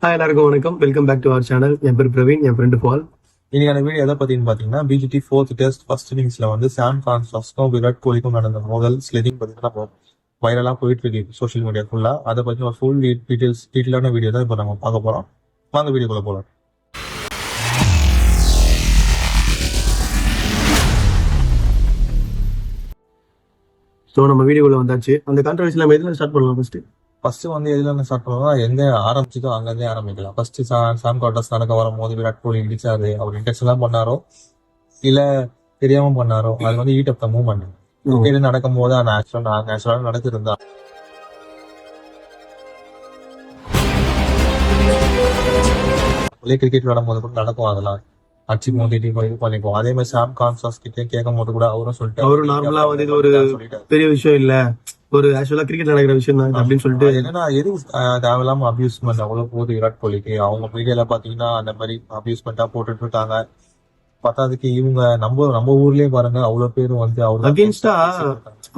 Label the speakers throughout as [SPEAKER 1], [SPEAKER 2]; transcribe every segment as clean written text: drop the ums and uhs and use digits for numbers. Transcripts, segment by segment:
[SPEAKER 1] எல்லாருக்கும் வணக்கம். Welcome back to our channel. என் பேர் பிரவீன், என் ஃப்ரெண்டு பால்.
[SPEAKER 2] இன்னைக்கான வீடியோ எதை பத்தின்னு பாத்தீங்கன்னா, பிஜிடி 4th டெஸ்ட் ஃபர்ஸ்ட் இன்னிங்ஸ்ல வந்து சாம் கான்ட்ராஸ்டும் விராட் கோலிக்கும் நடந்த மோதல் ஸ்லெடிங் பத்தி வைரலா போயிட்டு இருக்கு சோஷியல் மீடியா ஃபுல்லா. அதை பத்தி ஒரு ஃபுல் டீட்டெயிலான வீடியோ தான் இப்போ நம்ம பார்க்க போறோம். வாங்க வீடியோக்குள்ள போலாம்.
[SPEAKER 1] ஸோ நம்ம வீடியோக்குள்ள வந்தாச்சு. அந்த கான்ட்ரவர்சி நம்ம எதுல ஸ்டார்ட் பண்ணலாம்?
[SPEAKER 2] ஃபர்ஸ்ட் வந்து எதுல ஸ்டார்ட் பண்ணலாம், எங்க ஆரம்பிச்சதோ அங்கிருந்தே ஆரம்பிக்கலாம். ஃபர்ஸ்ட் சாம் கான்ட்ராஸ்ட் நடக்க வரும்போது விராட் கோலி இடிச்சாரு, அவர் இன்டென்ஷனா பண்ணாரோ இல்ல தெரியாம பண்ணாரோ, அது வந்து heat of the movement. Cricket நடக்கும் போது அந்த ஆக்சுவலா நடக்குதுருந்தா கிரிக்கெட் விளையாடும் போது கூட நடக்கும். அதெல்லாம் அச்சு மோதிட்டு இது பண்ணிப்போம். அதே மாதிரி சாம் கான்ட்ராஸ்ட் கிட்ட கேட்கும் போது கூட அவரும் சொல்லிட்டு,
[SPEAKER 1] அவரும் நார்மலா வந்து இது ஒரு பெரிய விஷயம் இல்ல, ஒரு ஆக்சுவலா கிரிக்கெட் நடக்கிற விஷயம் தான் அப்படின்னு சொல்லிட்டு,
[SPEAKER 2] என்னன்னா எது தேவையில்லாம அபியூஸ்மெண்ட் அவ்வளவு போகுது விராட் கோலிக்கு. அவங்க மீடியால பாத்தீங்கன்னா அந்த மாதிரி அபியூஸ்மெண்டா போட்டுட்டு இருக்காங்க. பத்தாதுக்கு இவங்க நம்ம ஊர்லயே பாருங்க, அவ்வளவு பேரும் வந்து அவங்க
[SPEAKER 1] அகேன்ஸ்டா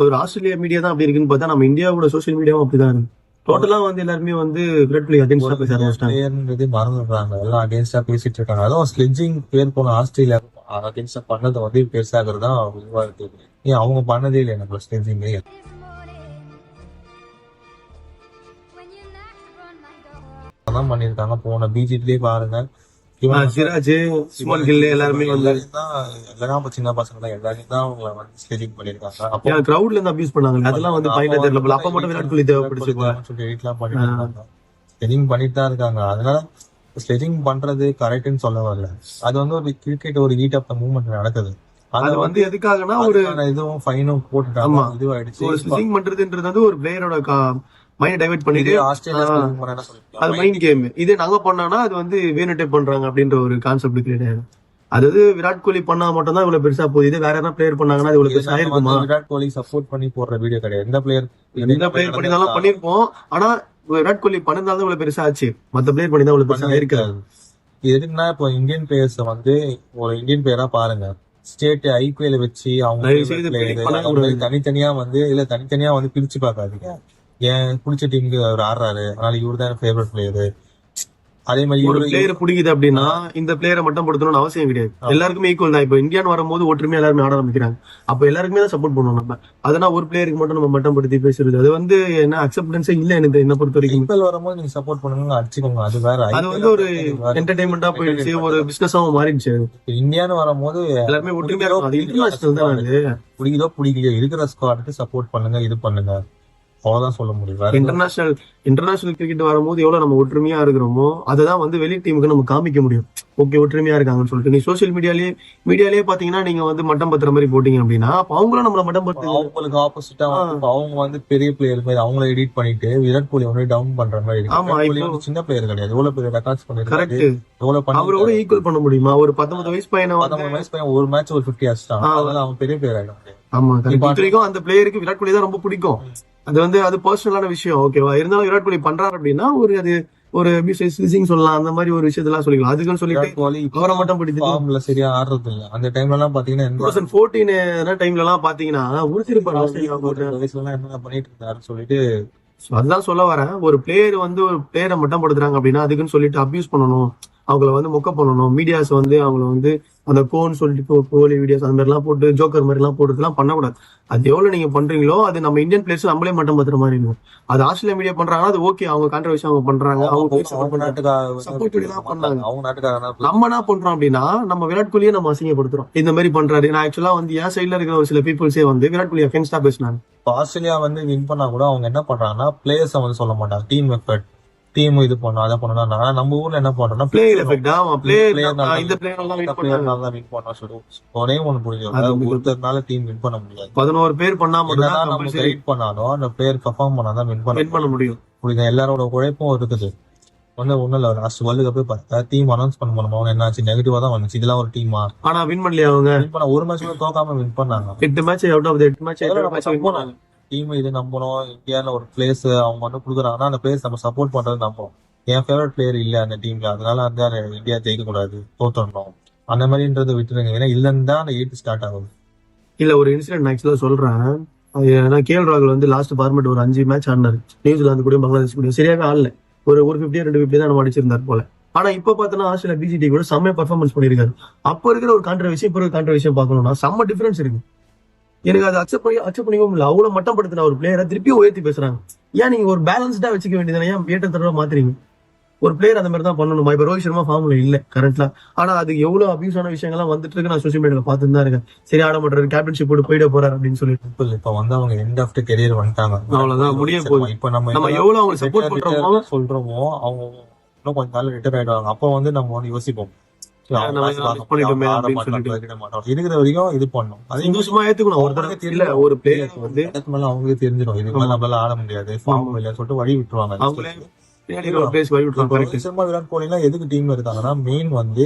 [SPEAKER 1] ஒரு ஆஸ்திரேலியா மீடியா தான் அப்படி இருக்குன்னு பார்த்தா, நம்ம இந்தியாவோட சோசியல் மீடியாவும் அப்படிதான் இருக்கு. டோட்டலா வந்து எல்லாருமே வந்து விராட் கோலி அகேன்ஸ்டா பேச ஆரம்பிச்சிட்டாங்க.
[SPEAKER 2] மறந்துடுறாங்க, எல்லாம் அகேன்ஸ்டா பேசிட்டு இருக்காங்க. அதுவும் ஸ்லெட்ஜிங் பேர் போன ஆஸ்திரேலியா அகேன்ஸ்டா பண்ணதை வந்து பெருசாகிறது தான் இதுவா இருக்கு. ஏன் அவங்க பண்ணதே இல்லை நம்ம ஸ்லெட்ஜிங் தான் பண்ணிருக்காங்க. போன பிஜிபிலே பாருங்க,
[SPEAKER 1] சிராஜ், சுமன் கில் எல்லாருமே
[SPEAKER 2] சின்ன பசங்க தான் எல்லாரையும் தான் அவங்க வந்து ஸ்லெட்ஜிங் பண்ணிருக்காங்க. அப்போ
[SPEAKER 1] கிரவுட்ல இருந்து அபியூஸ் பண்ணாங்க. அதெல்லாம் வந்து பயங்கர தெரியல. அப்ப மட்டும் விராட் கோலி தேவைப்படுச்சு
[SPEAKER 2] சொல்லிட்டு எடிட்லாம் பண்ணிட்டு இருக்காங்க. ஸ்லெட்ஜிங் பண்ணிட்டு தான் இருக்காங்க. அதனால ஸ்லெட்ஜிங் பண்றது கரெக்ட்னு சொல்ல வரல. அது வந்து ஒரு கிரிக்கெட் ஒரு ஹீட் ஆஃப் த மூவ்மெண்ட் நடக்குது.
[SPEAKER 1] அது வந்து எதுக்காகனா ஒரு
[SPEAKER 2] இதுவும் ஃபைனும் போட்டுட்டாங்க. இதுவாயிடுச்சு.
[SPEAKER 1] ஒரு ஸ்லெட்ஜிங் பண்றதுன்றது வந்து ஒரு பிளேயரோட மைண்ட் டைவர்ட் பண்ணிட்டு அது மைண்ட் கேம். இது நாங்க பண்ணோம்னா அது வந்து வேணுட்டே பண்றாங்க அப்படின்ற ஒரு கான்செப்ட் கிரியேட் ஆகும். அதாவது விராட் கோலி பண்ணா மட்டும் தான் இவ்வளவு பெருசா போகுது. வேற என்ன பிளேயர் பண்ணாங்கன்னா இவ்வளவு பெருசா இருக்குமா?
[SPEAKER 2] விராட் கோலி சப்போர்ட் பண்ணி போடுற வீடியோ கிடையாது. எந்த பிளேயர்
[SPEAKER 1] பண்ணினாலும் பண்ணிருப்போம். ஆனா விராட் கோலி பண்ணிருந்தாலும் இவ்வளவு பெருசா ஆச்சு. மத்த பிளேயர் பண்ணி தான் இவ்வளவு பெருசா இருக்காது.
[SPEAKER 2] எதுக்குன்னா இப்போ இந்தியன் பிளேயர்ஸ் வந்து ஒரு இந்தியன் பிளேயரா பாருங்க, ஸ்டேட் ஐபிஎல் வச்சு அவங்க தனித்தனியா வந்து பிரிச்சு பார்க்காதீங்க. ஏன் பிடிச்ச டீமுக்கு அவர் ஆடுறாரு, அதனால இவரு தான் ஃபேவரட் பிளேயரு. அதே மாதிரி
[SPEAKER 1] ஒரு பிளேயர் பிடிக்குது அப்படின்னா இந்த பிளேயரை மட்டும் படுத்தணும்னு அவசியம் கிடையாது. எல்லாருக்குமே ஈக்குவல் தான். இப்போ இந்தியான்னு வரும்போது ஒற்றுமையா எல்லாருமே ஆட ஆரம்பிக்கிறாங்க. அப்ப எல்லாருக்குமே தான் சப்போர்ட் பண்ணுவோம் நம்ம. அதனால ஒரு பிளேயருக்கு மட்டும் நம்ம மட்டம் படுத்தி பேசுறது அது வந்து என்ன அக்செப்டன்ஸே இல்ல எனக்கு என்ன பொறுத்த வரைக்கும்.
[SPEAKER 2] ஐபிஎல் வரும்போது நீங்க சப்போர்ட் பண்ணுங்க, அடிச்சுக்கோங்க, அது வேற.
[SPEAKER 1] அது வந்து ஒரு என்டர்டைன்மெண்டா போயிடுச்சு, ஒரு பிசினஸாவும் மாறிடுச்சு.
[SPEAKER 2] இந்தியான்னு வரும்போது
[SPEAKER 1] எல்லாருமே ஒற்றுமையா இன்டர்நேஷனல் தான். அது
[SPEAKER 2] பிடிக்குதோ பிடிக்கலையோ இருக்கிற ஸ்குவாடுக்கு சப்போர்ட் பண்ணுங்க, இது பண்ணுங்க, அவ்வளவுதான் சொல்ல முடியும்.
[SPEAKER 1] இன்டர்நேஷனல் கிரிக்கெட் வரும்போது எவ்வளவு நம்ம ஒற்றுமையா இருக்கிறோமோ அததான் வந்து வெளி டீமுக்கு நம்ம காமிக்க முடியும். ஓகே ஒற்றுமையா இருக்காங்கன்னு சொல்லிட்டு. நீ சோசியல் மீடியாலேயே பாத்தீங்கன்னா நீங்க வந்து மட்டம் பத்துற மாதிரி போட்டீங்க அப்படின்னா அவங்களும் நம்மள மட்டம் பத்து,
[SPEAKER 2] அவங்களுக்கு ஆப்போசிட்டா அவங்க வந்து பெரிய பிளேயர் மாதிரி அவங்கள எடிட் பண்ணிட்டு விராட் கோலி வந்து டவுன் பண்ற மாதிரி.
[SPEAKER 1] ஆமா,
[SPEAKER 2] சின்ன பிளேயர் கிடையாது, எவ்வளவு பெரிய ரெக்கார்ட்ஸ் பண்ணிருக்காரு.
[SPEAKER 1] அவரோட ஈக்குவல் பண்ண முடியுமா? ஒரு 19 வயசு பையன்
[SPEAKER 2] ஒரு மேட்ச் ஒரு 50 அடிச்சிட்டான், அதனால அவன் பெரிய பிளேயர் ஆயிடும்.
[SPEAKER 1] ஆமா, வரைக்கும் அந்த பிளேயருக்கு விராட் கோலி தான் ரொம்ப பிடிக்கும். அது வந்து அது பர்சனலான விஷயம். ஓகேவா? இருந்தாலும் விராட் கோலி பண்றாரு அப்படின்னா ஒரு சொல்லலாம், அந்த மாதிரி ஒரு விஷயத்தெல்லாம் சொல்லிக்கலாம். அதுக்குன்னு சொல்லிட்டு அவரை மட்டும் பிடித்து
[SPEAKER 2] சரியா ஆடுறது இல்ல. அந்த டைம்ல எல்லாம் பாத்தீங்கன்னா
[SPEAKER 1] 2014 டைம்ல எல்லாம் பாத்தீங்கன்னா உறுத்திருப்பாரு
[SPEAKER 2] என்ன பண்ணிட்டு இருந்தாரு சொல்லிட்டு.
[SPEAKER 1] அதுதான் சொல்ல வரேன். ஒரு பிளேயர் வந்து ஒரு பிளேயரை மட்டும் படுத்துறாங்க அப்படின்னா அதுக்குன்னு சொல்லிட்டு அபியூஸ் பண்ணணும், அவங்கள வந்து மொக்க பண்ணணும். மீடியாஸ் வந்து அவங்கள வந்து அந்த கோன்னு சொல்லிட்டு கோலி வீடியோஸ் அந்த மாதிரி எல்லாம் போட்டு ஜோக்கர் மாதிரி எல்லாம் போட்டுலாம் பண்ணக்கூடாது. அது எவ்வளவு நீங்க பண்றீங்களோ அது நம்ம இந்தியன் பிளேயர்ஸ் நம்மளே மட்டும் பத்துற மாதிரி இருக்கும். அது ஆஸ்திரேலியா மீடியா பண்றாங்கன்னா அது ஓகே, அவங்க கான்ட்ரவர்சி அவங்க பண்றாங்க, அவங்க நம்ம என்ன பண்றோம் அப்படின்னா நம்ம விராட் கோலியை நம்ம அசிங்கப்படுத்துறோம். இந்த மாதிரி பண்றாரு. நான் ஆக்சுவலா வந்து என் சைட்ல இருக்கிற ஒரு சில பீப்புள்ஸே வந்து விராட் கோலி அகேன்ஸ்டா பேசினாங்க.
[SPEAKER 2] ஆஸ்திரேலியா வந்து வின் பண்ணா கூட அவங்க என்ன பண்றாங்கன்னா பிளேயர்ஸ் வந்து சொல்ல மாட்டாங்க, டீம் எஃபர்ட், டீம் இது பண்ணணும் அதை பண்ணணும். நம்ம ஊர்ல என்ன பண்றோம்னா
[SPEAKER 1] பிளேயர் எஃபெக்ட்.
[SPEAKER 2] ஒரே ஒண்ணு புரியும், ஒருத்தர்னால டீம் வின் பண்ண முடியாது.
[SPEAKER 1] 11 பேர் பண்ணா மட்டும்
[SPEAKER 2] நம்ம கைட் பண்ணாலும் அந்த பிளேயர் பெர்ஃபார்ம் பண்ணாதான் வின் பண்ண முடியும். புரியுது? எல்லாரோட உழைப்பும் இருக்குது. ஒண்ணும் இல்ல, லாஸ்ட் வேர்ல்டு கப்பே பார்த்தா டீம் அனௌன்ஸ் பண்ண என்ன ஆச்சு, நெகட்டிவா தான் வந்துச்சு. இதெல்லாம் ஒரு டீமா?
[SPEAKER 1] ஆனா வின் பண்ணலையா? அவங்க
[SPEAKER 2] வின் பண்ண ஒரு மேட்ச் கூட தோக்காம வின் பண்ணாங்க.
[SPEAKER 1] 8 match out of 8 match
[SPEAKER 2] team இது நம்பணும். இந்தியால ஒரு பிளேஸ் அவங்க வந்து கொடுக்குறாங்கன்னா அந்த பிளேஸ் நம்ம சப்போர்ட் பண்றது நம்பணும். என் ஃபேவரட் பிளேயர் இல்ல அந்த டீம்ல, அதனால வந்து இந்தியா ஜெயிக்க கூடாது, தோத்தரணும் அந்த மாதிரின்றதை விட்டுருங்க. ஏன்னா இல்லன்னு தான் அந்த 8 ஸ்டார்ட் ஆகுது.
[SPEAKER 1] இல்ல ஒரு இன்சிடென்ட் நான் ஆக்சுவலா சொல்றேன். கேஎல் ராகுல் வந்து லாஸ்ட் ஃபார்மேட் ஒரு 5 மேட்ச் ஆடினாரு. நியூசிலாந்து கூட பங்களாதேஷ் கூட சரியாவே ஆடல. ஒரு 50 250 தான் நம்ம அடிச்சிருந்தார் போல. ஆனா இப்ப பார்த்தோன்னா ஆஸ்திரேலியா பிஜிடி கூட செம்மையா பர்ஃபார்மன்ஸ் பண்ணிருக்காரு. அப்ப இருக்கிற ஒரு கான்ட்ர விஷயம் இப்ப கான்ட்ர விஷயம் பார்க்கணும்னா செம்ம டிஃபரன்ஸ் இருக்கு. எனக்கு அது அக்செப்ட் பண்ணிக்கவும் இல்லை. அவ்வளவு மட்டம் படுத்தின ஒரு பிளேயரை திருப்பியும் உயர்த்தி பேசுறாங்க. ஏன் நீங்க ஒரு பேலன்ஸ்டா வச்சுக்க வேண்டியதானே, ஏன் ஏற்றத்தடவை மாத்துறீங்க? ஒரு பிளேயர் அந்த மாதிரி தான் பண்ணணுமா? இப்ப ரோஹித் சர்மா ஃபார்ம்ல இல்ல கரண்ட்ல, ஆனா அது எவ்வளவு அபியூஸ் ஆன விஷயங்கள்லாம் வந்துட்டு இருக்கு. நான் சோசியல் மீடியால பார்த்துட்டு தான் இருக்கேன். சரி ஆட மாட்டாரு, கேப்டன்ஷிப் போட்டு போயிட போறாரு அப்படின்னு சொல்லிட்டு.
[SPEAKER 2] இப்ப வந்து அவங்க எண்ட் ஆஃப் த கெரியர் வந்துட்டாங்க,
[SPEAKER 1] அவ்வளவுதான் முடிய போகுது.
[SPEAKER 2] இப்ப நம்ம
[SPEAKER 1] எவ்வளவு அவங்க சப்போர்ட் பண்றோமோ
[SPEAKER 2] சொல்றோமோ அவங்க இன்னும் கொஞ்ச நாள் ரிட்டையர் ஆயிடுவாங்க. அப்ப வந்து நம்ம வந்து யோசிப்போம் இருக்கிற வரைக்கும் இது பண்ணும். அது சந்தோஷமா ஏத்துக்கணும். ஒருத்தருக்கு தெரியல, ஒரு பிளேயர் வந்து மேல அவங்களே தெரிஞ்சிடும் இதுக்கு மேல நம்மளால ஆட முடியாது, ஃபார்ம் இல்லைன்னு சொல்லிட்டு வழி விட்டுருவாங்க. விராட் கோலி எல்லாம் எதுக்கு டீம்ல இருக்காங்கன்னா மெயின் வந்து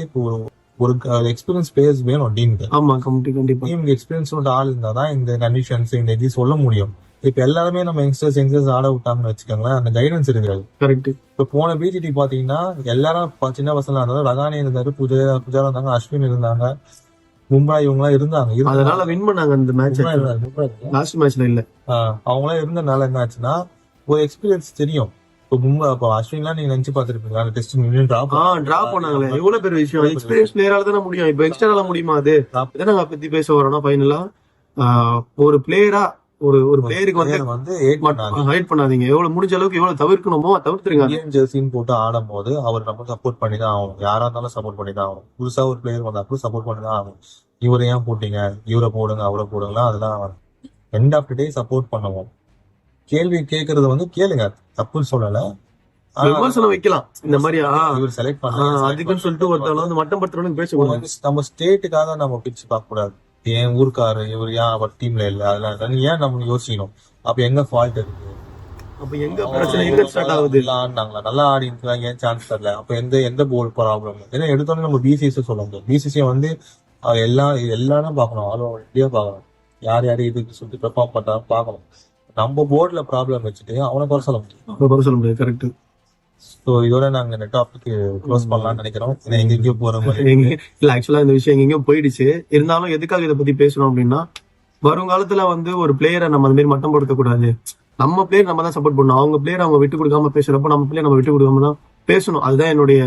[SPEAKER 2] ஒரு எக்ஸ்பீரியன்ஸ் பிளேயர்ஸ் வேணும் டீமுக்கு.
[SPEAKER 1] ஆமா கண்டிப்பா
[SPEAKER 2] டீமுக்கு எக்ஸ்பீரியன்ஸ் ஆள் இருந்தாதான் இந்த கண்டிஷன்ஸ் இந்த இது சொல்ல முடியும். இப்ப எல்லாருமே நம்ம யங்ஸ்டர்ஸ் ஆட விட்டாங்கன்னு வச்சுக்கோங்களேன், அந்த கைடன்ஸ் இருக்காது.
[SPEAKER 1] கரெக்ட்.
[SPEAKER 2] இப்ப போன பிஜிடி பாத்தீங்கன்னா எல்லாரும் சின்ன பசங்களா இருந்தாலும் ரகானி இருந்தாரு, புஜாரா இருந்தாங்க, அஸ்வின் இருந்தாங்க, மும்பை இவங்க எல்லாம் இருந்தாங்க.
[SPEAKER 1] அதனால வின் பண்ணாங்க அந்த மேட்ச். லாஸ்ட் மேட்ச்ல இல்ல,
[SPEAKER 2] அவங்க எல்லாம் இருந்தனால என்ன ஆச்சுன்னா ஒரு எக்ஸ்பீரியன்ஸ் தெரியும். இப்போ மும்பை இப்போ அஸ்வின்லாம் நீங்க நினைச்சு பாத்துருப்பீங்க, அந்த டெஸ்ட்
[SPEAKER 1] டிராப் பண்ணாங்களே எவ்வளவு பெரிய விஷயம். எக்ஸ்பீரியன்ஸ் பிளேயரால தானே முடியும். இப்ப யங்ஸ்டரால முடியுமா? அது நாங்க பத்தி பேச வரோம்னா ஃபைனலா ஒரு பிளேயரா ஒரு பிளேயருக்கு வந்து ஹைட் பண்ணாதீங்க. எவ்வளவு முடிஞ்ச அளவுக்கு எவ்வளவு தவிர்க்கணுமோ தவிர்த்துருங்க.
[SPEAKER 2] ஜெர்சின்னு போட்டு ஆடும் போது அவர் நம்ம சப்போர்ட் பண்ணி தான் ஆகணும். யாரா இருந்தாலும் சப்போர்ட் பண்ணி தான் ஆகணும். புதுசா ஒரு பிளேயர் வந்தாலும் சப்போர்ட் பண்ணி தான் ஆகணும். இவரை ஏன் போட்டீங்க, இவரை போடுங்க, அவரை போடுங்களா, அதெல்லாம் end of the day support பண்ணுவோம். கேள்வி கேட்கறது வந்து கேளுங்க, தப்புன்னு சொல்லல,
[SPEAKER 1] விமர்சனம் வைக்கலாம். இந்த மாதிரி
[SPEAKER 2] இவர் செலக்ட் பண்ண
[SPEAKER 1] அதுக்குன்னு சொல்லிட்டு ஒருத்தவங்க வந்து மட்டம் படுத்துறவங்க பேசக்கூடாது.
[SPEAKER 2] நம்ம ஸ்டேட்டுக்காக நம்ம பிரிச்சு பார்க்க கூடாது. ஏன் ஊருக்காரு இவர் ஏன் அவர் டீம்ல இல்ல, அதெல்லாம் ஏன் நம்ம யோசிக்கணும். அப்ப எங்க ஃபால்ட் இருக்கு,
[SPEAKER 1] அப்ப எங்க பிரச்சனை எங்க ஸ்டார்ட் ஆகுது?
[SPEAKER 2] ஆடினாங்களா, நல்லா ஆடி இருந்தாங்க, ஏன் சான்ஸ் தரல, அப்ப எந்த போல் ப்ராப்ளம்? ஏன்னா எடுத்தோன்னே நம்ம பிசிசி சொல்ல முடியும். பிசிசி வந்து எல்லாரும் பார்க்கணும், ஆல் ஓவர் இந்தியா பார்க்கணும். யார் இதுக்கு சொல்லிட்டு பெர்ஃபார்ம் பண்றா பார்க்கணும். நம்ம போர்ட்ல ப்ராப்ளம் வச்சுட்டு அவனை குறை சொல்ல முடியும்.
[SPEAKER 1] கரெக்ட்.
[SPEAKER 2] சோ இதோட நாங்க இந்த டாபிக் க்ளோஸ் பண்ணலாம்னு நினைக்கிறோம். எங்கெங்கயோ போற மாதிரி
[SPEAKER 1] இல்ல, ஆக்சுவலா இந்த விஷயம் எங்கெங்கயோ போயிடுச்சு. இருந்தாலும் எதுக்காக இதை பத்தி பேசணும் அப்படின்னா, வருங்காலத்துல வந்து ஒரு பிளேயரை நம்ம அந்த மாதிரி மட்டம் படுத்த கூடாது. நம்ம பிளேயர் நம்ம தான் சப்போர்ட் பண்ணணும். அவங்க பிளேயர் அவங்க விட்டு கொடுக்காம பேசுறப்போ நம்ம பிளேயர் நம்ம விட்டு கொடுக்காம தான் பேசணும். அதுதான் என்னுடைய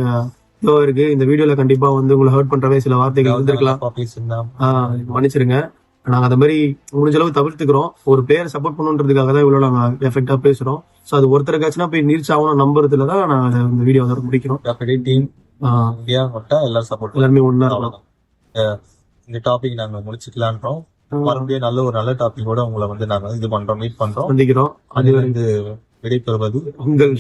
[SPEAKER 1] இதுவா இருக்கு. இந்த வீடியோல கண்டிப்பா வந்து உங்களை ஹர்ட் பண்றவே சில வார்த்தைகள் இருந்திருக்கலாம், மன்னிச்சிருங்க. நாங்க அந்த மாதிரி முடிஞ்ச அளவு தவிர்த்துக்கிறோம். ஒரு பிளேயர் சப்போர்ட் பண்ணுன்றதுக்காக தான் இவ்வளவு நாங்க எஃபெக்டா பேசுறோம். சோ அது ஒருத்தருக்காச்சுன்னா போய் நீர்ச்சி ஆகணும் நம்புறதுலதான் நாங்க இந்த வீடியோ வந்து முடிக்கிறோம். எல்லாருமே ஒன்னா இருக்கணும்.
[SPEAKER 2] இந்த டாபிக் நாங்க முடிச்சுக்கலான்றோம். மறுபடியும் நல்ல டாபிக்கோட உங்களை வந்து நாங்க இது பண்றோம், மீட் பண்றோம்,
[SPEAKER 1] சந்திக்கிறோம்.
[SPEAKER 2] அது வந்து விடைபெறுவது
[SPEAKER 1] உங்கள்